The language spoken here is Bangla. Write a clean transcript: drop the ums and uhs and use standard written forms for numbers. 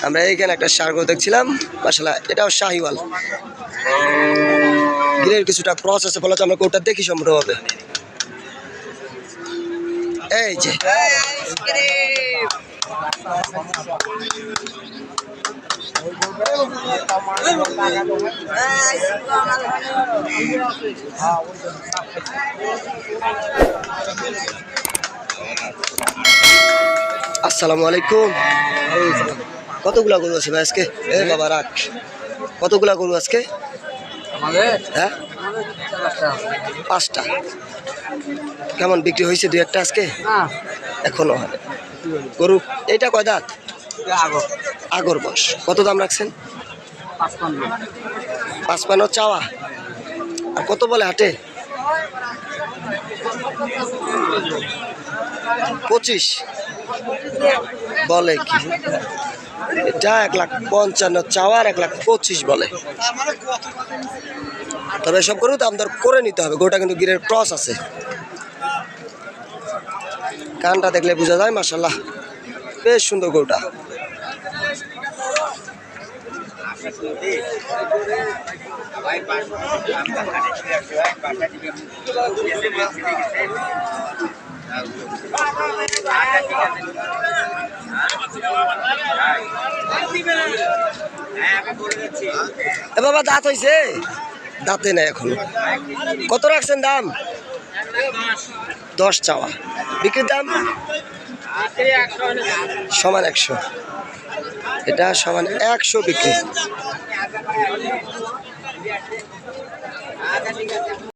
আমরা এইখানে একটা ষাঁড় গরু দেখছিলাম, মাশাআল্লাহ এটাও শাহিওয়াল। গিরের কিছুটা ক্রস আছে বলে আমরা গরুটা দেখি সম্পূর্ণভাবে। এই যে আসসালামু আলাইকুম। কতগুলা গরু আছে ভাই আজকে? এ বাবা রাখ, কতগুলা গরু আজকে? হ্যাঁ 5টা। কেমন বিক্রি হয়েছে? 2-1টা আজকে? এখনো হয় গরু। এইটা কয় দাঁত? আগর বয়স। কত দাম রাখছেন? 55 চাওয়া। আর কত বলে হাটে? 25 বলে কি? এটা 1,55,000 চাওয়ার, 1,25,000 বলে। তবে সব গরু দাম দর করে নিতে হবে। গরুটা কিন্তু গিরের ক্রস আছে, কানটা দেখলে বোঝা যায়। মাশাআল্লাহ বেশ সুন্দর গরুটা। এ বাবা দাঁত হয়েছে? দাঁতে নাই এখন। কত রাখছেন দাম? 10 চাওয়া। বিক্রির দাম সমান 100। এটা সমান 100 বিক্রি।